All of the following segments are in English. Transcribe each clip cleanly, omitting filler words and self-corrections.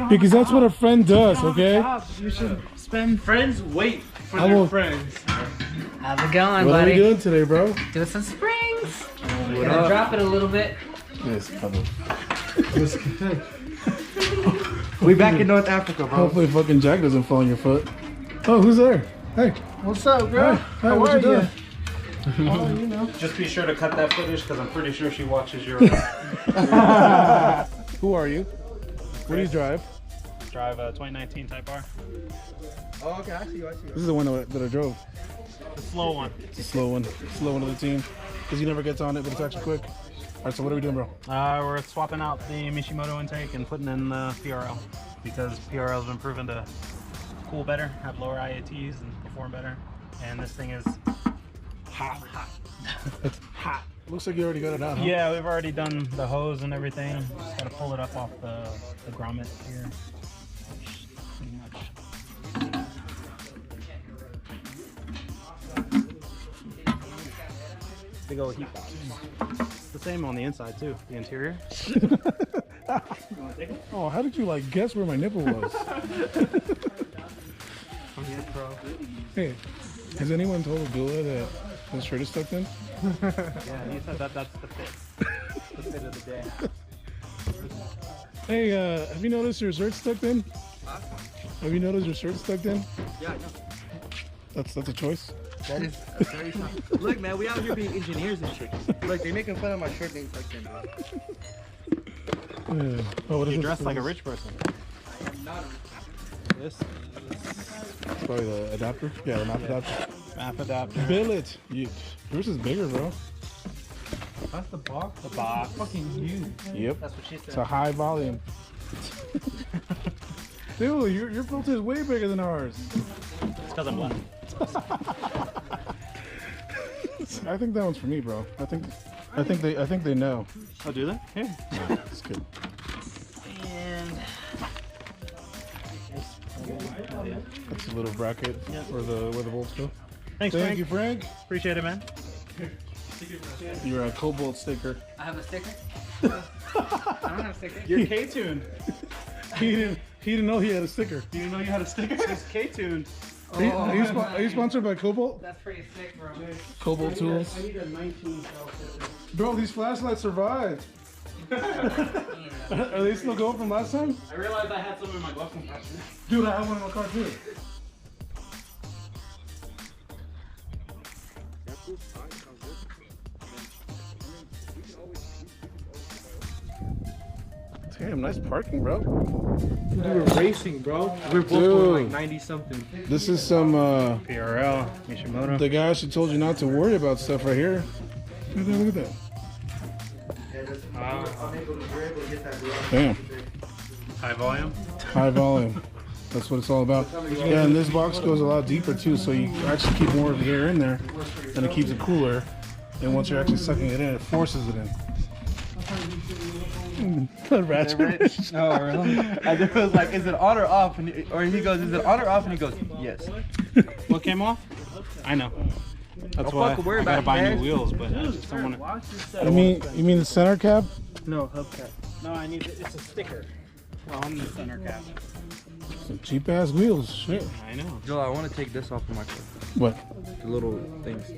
Because that's what a friend does, okay? You should spend. Friends wait for their friends. How's it going, What buddy? are we doing today, bro? Doing some springs. Gonna drop it a little bit. Yes, We back in North Africa, bro. hopefully fucking Jack doesn't fall on your foot. Oh, who's there? Hey. What's up, girl? Hi, what you doing? Oh, you know. Just be sure to cut that footage because I'm pretty sure she watches your. Who are you? What do you drive? Drive a 2019 Type R. Oh, okay, I see you. This is the one that I drove. The slow one. It's a slow one of the team. Because he never gets on it, but it's actually quick. All right, so what are we doing, bro? We're swapping out the Mishimoto intake and putting in the PRL because PRL has been proven to cool better, have lower IATs, and perform better. And this thing is hot. It's hot. Looks like you already got it out, huh? Yeah, we've already done the hose and everything. Just gotta pull it up off the grommet here. Pretty much. Big old heat box. It's the same on the inside too, the interior. Oh, how did you like guess where my nipple was? Hey, has anyone told Abdullah that his shirt is tucked in? Yeah, he said that's the fit. The fit of the day. Hey, have you noticed your shirt's tucked in? Have you noticed your shirt's tucked in? Yeah, I know. That's a choice? That is very tough. Look, man, we out here being engineers and shit. Look, they making fun of my shirt being tucked in, bro. Oh, what is You it? dress like a rich person. I am not a This It's probably the adapter. Yeah, the map adapter. map adapter. Billet. Yours is bigger, bro. That's the box. The box. Fucking huge. Yep. That's what she said. It's a high volume. Dude, your filter is way bigger than ours. It's because I'm black. I think that one's for me, bro. I think they know. Oh, do they? Here. No, it's good. And That's a little bracket for where the bolts go. Thanks, Thank Frank. you, Frank. Appreciate it, man. You're a Cobalt sticker. I have a sticker. I don't have a sticker. You're K-tuned. He didn't know he had a sticker. You didn't know you had a sticker? It's K-tuned. Are you sponsored by Cobalt? That's pretty sick, bro. Cobalt tools. I need a 19 Bro, these flashlights survived. Are they still going from last time? I realized I had some in my glove compartment. Dude, I have one in my car too. Damn, nice parking, bro. We were racing, bro. We're both going like 90 something. This is some PRL, Mishimoto. the guy who told you not to worry about stuff right here. Look at that. Damn. High volume. High volume. That's what it's all about. Yeah, and this box goes a lot deeper too, so you actually keep more of the air in there, and it keeps it cooler. And once you're actually sucking it in, it forces it in. Ratchet. Oh, really? I just was like, is it on or off? And he goes, is it on or off? And he goes, yes. What came off? I know. That's Oh, why fuck, worry I gotta about buy it, new man. wheels, but I just don't want to. You mean the center cap? No, hubcap. No, I need it's a sticker on the center cap. Some cheap ass wheels. Shit. I know. Joel, I want to take this off of my car. What? The little things.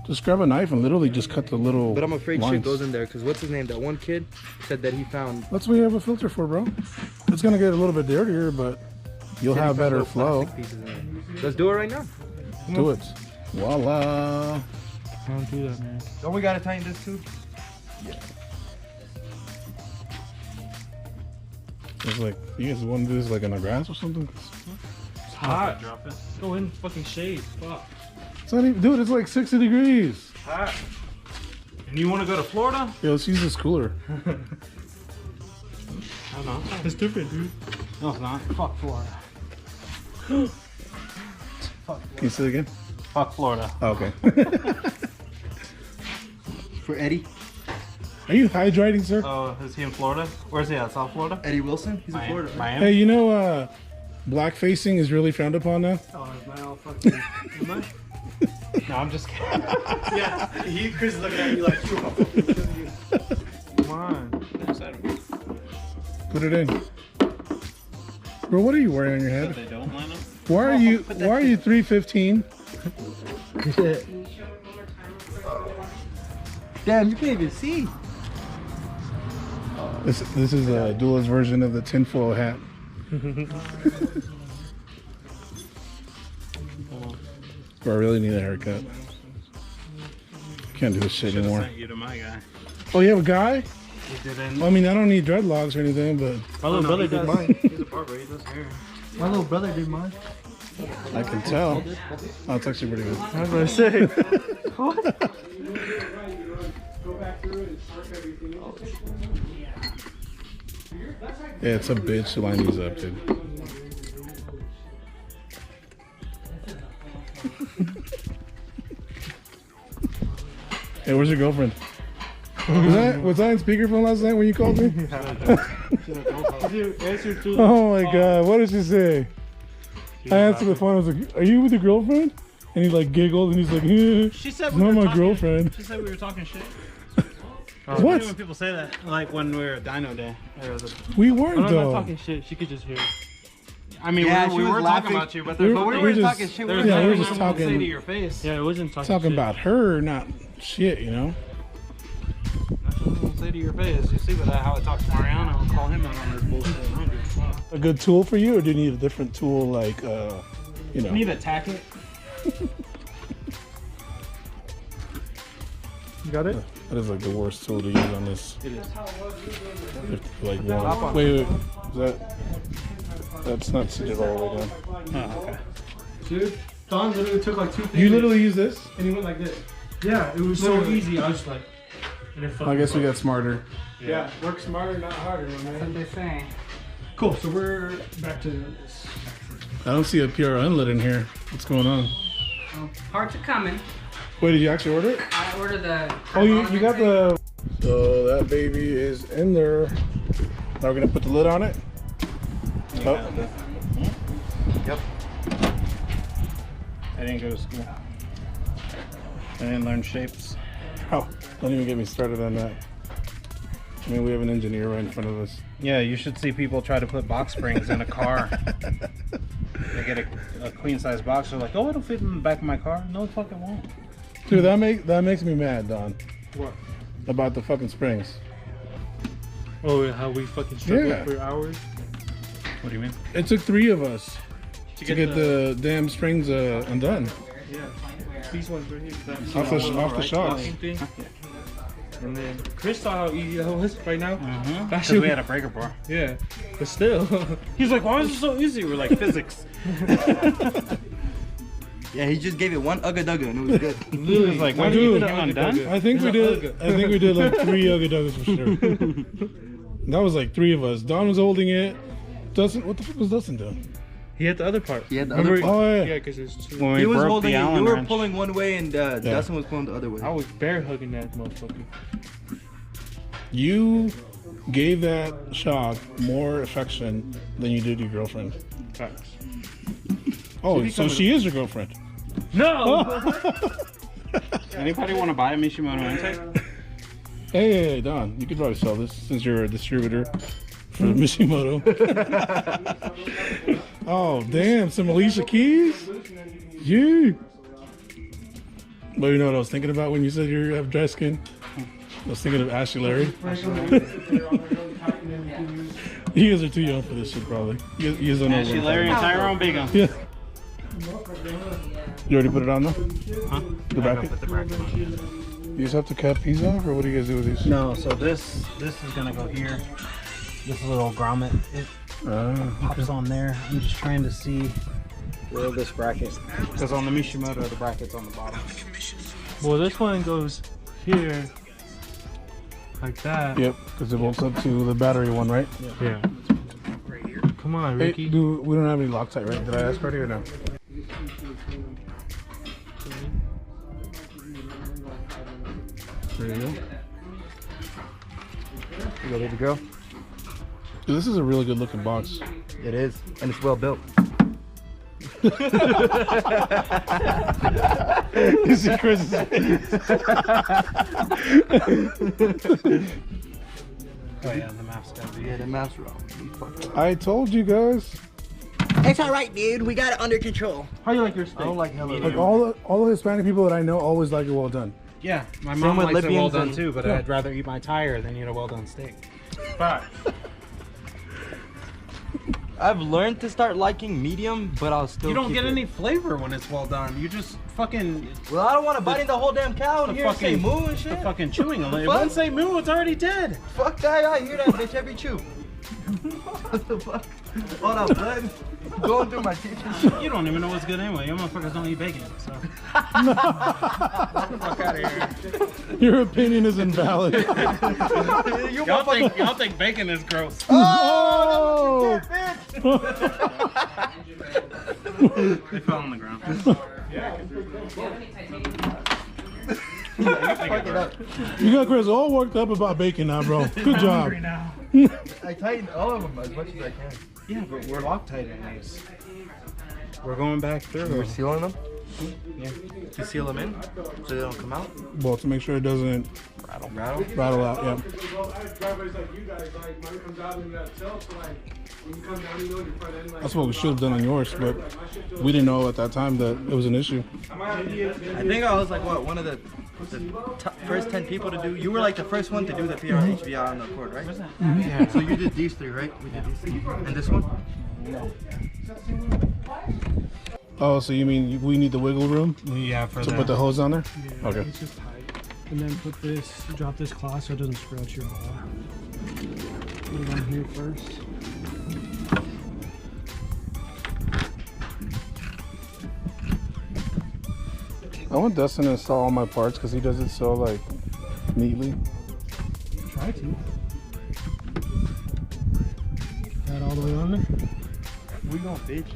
Just grab a knife and literally just cut the little. But I'm afraid lines. shit goes in there because what's his name? That one kid said that he found. That's what you have a filter for, bro. It's gonna get a little bit dirtier, but you'll have better flow. Let's do it right now. Do it. Voila. Don't do that, man. Don't we gotta tighten this too? Yeah. It's like you guys want to do this like in the grass or something. It's hot. Drop it. Go in fucking shade. Fuck. It's not even, dude. It's like 60 degrees. Hot. And you want to go to Florida? Yeah, let's use this cooler. I don't know. It's different, dude. No, it's not. Fuck Florida. Fuck Can you say it again? Fuck Florida. Oh, okay. For Eddie. Are you hydrating, sir? Oh, is he in Florida? Where's he at? South Florida? Eddie Wilson? He's in Florida. Right? Miami? Hey, you know, black facing is really frowned upon now. Oh, is my all fucking... Am I? No, I'm just kidding. Yeah, Chris is looking at you like... Come on. Put it in. Bro, what are you wearing on your head? They don't line up. Why are you 315? Damn, you can't even see. This is a Dula's version of the tinfoil hat. Bro, I really need a haircut. Can't do this shit anymore. Sent you to my guy. Oh, you have a guy? He didn't. Well, I mean, I don't need dreadlocks or anything, but My little brother did mine. He's a barber. He does hair. My little brother did mine. I can tell. Oh, it's actually pretty good. I was gonna say. Yeah, it's a bitch to line these up, dude. Hey, where's your girlfriend? Was I on speakerphone last night when you called me? Oh my god, what did she say? I answered the phone, I was like, are you with your girlfriend? And he like giggled and he's like, She said it's we not were my talking, girlfriend. She said we were talking shit. What? When people say that, like when we were at Dino Day. We weren't I'm not though. talking shit. She could just hear it. I mean, Yeah, we she was were laughing. talking about you, but We there's were- no we way were to just- talking shit. there's yeah, nothing we were just I won't say talking- to your face. Yeah, it wasn't Talking shit. about her, not shit, you know? Nothing I won't say to your face. You see how I talk to Mariano, I'll call him out on this bullshit. I don't give a fuck. A good tool for you, or do you need a different tool like, you know? You need to tack it. You got it? That is like the worst tool to use on this. It is. Like one. Wait, is that's not seated all the way down. Oh, okay. Dude, Don literally took like 2 things. You literally use this? And he went like this. Yeah, it was so Literally. easy. I was just like. And it I guess we got smarter. Yeah, work smarter, not harder, my That's man. what they're saying. Cool, so we're back to this. I don't see a PRL inlet in here. What's going on? Parts are coming. Wait, did you actually order it? I ordered the. Oh, you got the... So that baby is in there. Now we're gonna put the lid on it. Oh. Yep. I didn't go to school. I didn't learn shapes. Oh, don't even get me started on that. I mean, we have an engineer right in front of us. Yeah, you should see people try to put box springs in a car. They get a queen size box. They're like, oh, it'll fit in the back of my car. No, it fucking won't. Dude, that makes me mad, Don. What? About the fucking springs. Oh, how we fucking struggled Yeah. for hours? What do you mean? It took 3 of us to get the damn springs undone. Yeah. These ones right here. Off the shocks. Thing. And then Chris saw how easy that was right now. Because we had a breaker bar. Yeah, but still. He's like, why is it so easy? We're like, physics. Yeah, he just gave it one ugga dugga and it was good. He was like, when Dude, you put it undone? I think we did like 3 Ugga Duggas for sure. That was like 3 of us. Don was holding it. Dustin, what the fuck was Dustin doing? He had the other part. He had the other part. Oh yeah. Yeah, because there's 2. When we He was broke holding the it. Allen You were wrench. pulling one way and Dustin was pulling the other way. I was bear hugging that motherfucker. You gave that shock more affection than you did your girlfriend. Facts. Oh, so she is your girlfriend. No! Anybody want to buy a Mishimoto intake? Hey, Don, you could probably sell this since you're a distributor for Mishimoto. Oh, damn, some Alicia Keys? Yeah. But you know what I was thinking about when you said you have dry skin? I was thinking of Ashley Larry. You guys are too young for this shit, probably. You guys don't know. Ashley, what I'm Larry, and talking Tyrone Bigham. about. Yeah. You already put it on though? Huh? The bracket? Put the bracket on. You just have to cap these off, or what do you guys do with these? No, so this is gonna go here. This little grommet, it pops on there. I'm just trying to see where this bracket, because on the Mishimoto the bracket's on the bottom. Well, this one goes here. Like that. Yep, because it bolts up to the battery one, right? Yeah. Come on, Hey, Ricky. we don't have any Loctite, right? Did I ask already or no? There you go. You ready to go? Dude, this is a really good looking box. It is, and it's well built. You see Chris's face? Oh yeah, the math's gotta be Yeah, the maps wrong. You fucked up. I told you guys. It's alright, dude. We got it under control. How you like your steak? I don't like hella. Like all the Hispanic people that I know always like it well done. Yeah, my mom with likes it well Libyans done and- too, but I'd rather eat my tire than eat a well done steak. But I've learned to start liking medium, but I'll still. you don't keep get it. any flavor when it's well done. You just fucking Well, I don't want to bite into the whole damn cow and the hear it say fucking moo and the shit. fucking chewing on it. It Fuck. won't say moo. It's already dead. Fuck that! I hear that bitch every chew. What the fuck? All that blood going through my teeth. and shit. You don't even know what's good anyway. You motherfuckers don't eat bacon, so. Get the fuck out of here. Your opinion is invalid. Y'all think bacon is gross. Oh! They fell on the ground. You got Chris all worked up about bacon now, bro. Good job. Now. I tighten all of them as much as I can. Yeah, but we're Loctite in these. We're going back through. We're sealing them. Yeah. You seal them in so they don't come out. Well, to make sure it doesn't Rattle. rattle out, yeah. That's what we should have done on yours, but we didn't know at that time that it was an issue. I think I was like what, one of the first 10 people to do. You were like the first one to do the PRL HVI on the court, right? Yeah. So you did these three, right? We did these three. And this one? Oh, so you mean we need the wiggle room Yeah, for to put the hose on there? Yeah, Okay. it's just tight. And then put this, drop this cloth so it doesn't scratch your ball. Put it on here first. I want Dustin to install all my parts because he does it so like neatly. Try to. That all the way on there. We gonna bitch.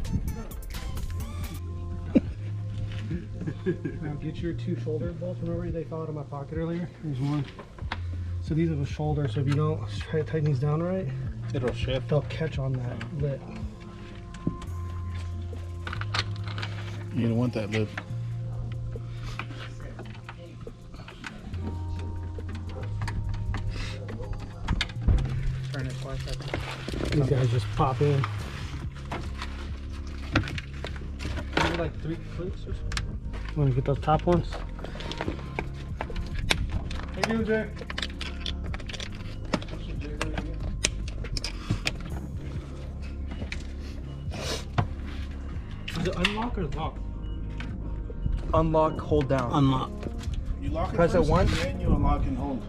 Now get your two shoulder bolts. Remember they fell out of my pocket earlier? There's one. So these have a shoulder, so if you don't try to tighten these down right, It'll shift. they'll catch on that lip. You don't want that lip. Turn it twice. These guys just pop in. Maybe like 3 clicks or something. Want to get those top ones? Hey, you, Jay. Is it unlock or lock? Unlock, hold down. Unlock. You lock it Press it first, once. and then you unlock and hold.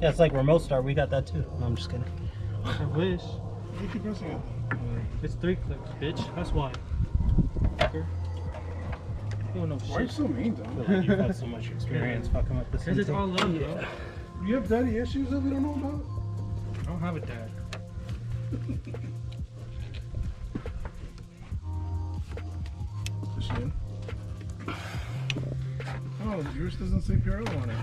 Yeah, it's like remote start. We got that too. No, I'm just kidding. I wish. You keep pressing it. It's 3 clicks, bitch. That's why. You don't know Why are you shit. so mean, though? You've had so much experience fucking with this. Because it's all love, bro. You have daddy issues that we don't know about? I don't have a dad. Machine. Oh, yours doesn't say PRL on it.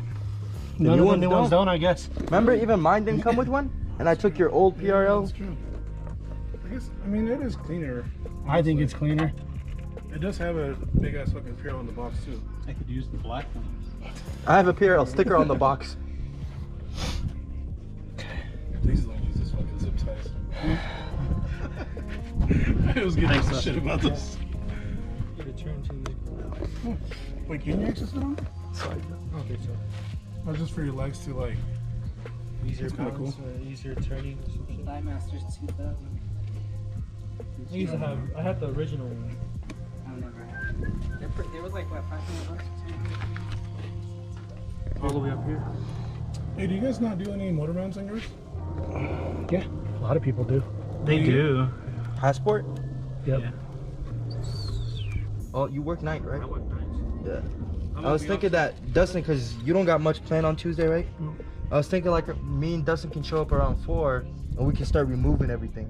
None new of the ones new ones don't? don't, I guess. Remember, even mine didn't come with one? And I took your old Yeah, PRL. that's true. I guess, I mean, it is cleaner. I think it's cleaner. It does have a big ass fucking PRL in the box, too. I could use the black one. I have a PRL sticker on the box. Please don't use this fucking zip ties. I was getting some shit about this. Return to the... Wait, can you access it on? Okay, so. Or just for your legs to like. Easier That's kinda balance, easier turning or some shit. Masters 2000. I used to have, I had the original one. I've never had. They were like, what, $500 or something? All the way up here. Hey, do you guys not do any motor mounts on yours? Yeah, a lot of people do. They do. Passport? Yep. Yeah. Oh, you work night, right? I work nights. Yeah. I was thinking that Dustin, because you don't got much planned on Tuesday, right? I was thinking like me and Dustin can show up around 4 and we can start removing everything.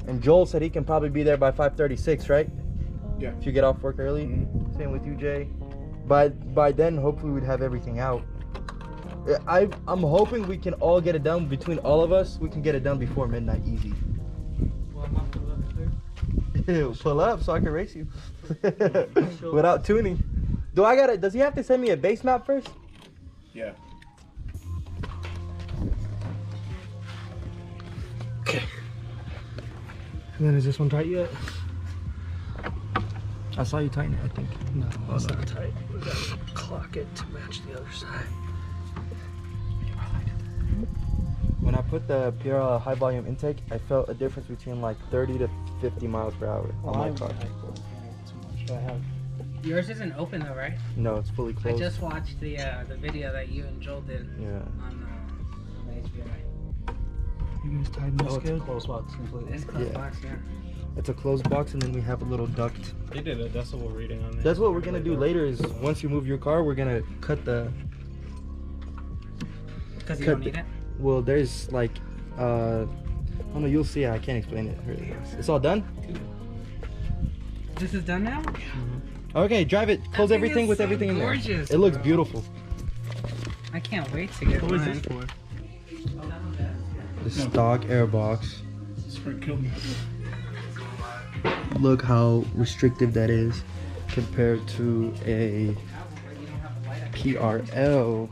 And Joel said he can probably be there by 5:36, right? Yeah. If you get off work early. Same with you, Jay. By then, hopefully we'd have everything out. I'm hoping we can all get it done between all of us. We can get it done before midnight, easy. Well, I'm not gonna let it there. Ew, pull up so I can race you without tuning. Does he have to send me a base map first? Yeah. Okay. And then is this one tight yet? I saw you tighten it, I think. No, it's not tight. We gotta clock it to match the other side. When I put the PRL High Volume Intake, I felt a difference between like 30 to 50 miles per hour on my car. Yours isn't open though, right? No, it's fully I closed. just watched the video that you and Joel did Yeah. on the HVI. You guys tighten this It's a good? close box completely. It's close Yeah. box, yeah. It's a closed box, and then we have a little duct. They did a decibel reading on it. That's what we're gonna do later. Is once you move your car, we're gonna cut the. Because you Cut don't need the- it. Well, there's like, oh no, you'll see. I can't explain it. Really. It's all done. This is done now? Okay, drive it. Close thing everything is with so everything in there. gorgeous, It looks bro. beautiful. I can't wait to get What was mine. this for? The stock airbox. It's for kill me. Look how restrictive that is compared to a PRL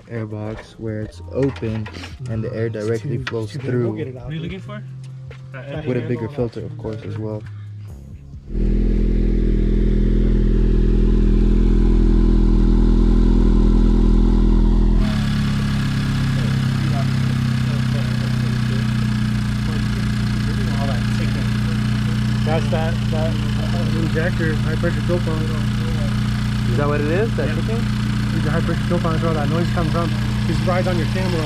airbox where it's open and the air directly flows We'll get through it out. What are you looking for? with a bigger filter, of course, as well. That's that injector, high pressure fuel pump. Is that what it is? That ticking? Use the high pressure fuel pump, that's where that noise comes from. Just rides on your camera.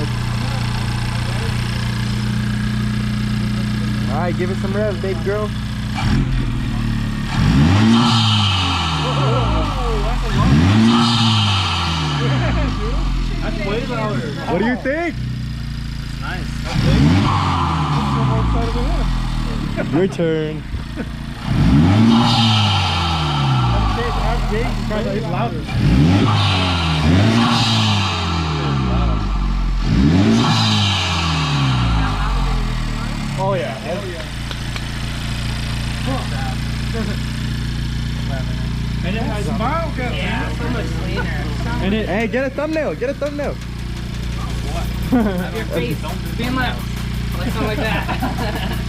All right, give it some revs, baby girl. That's way louder. What do you think? Nice. Your turn. It's louder. Oh yeah. And it has mild gas. Yeah, so much cleaner. And it. Hey, get a thumbnail. Get a thumbnail. Have your face. Being like something like that.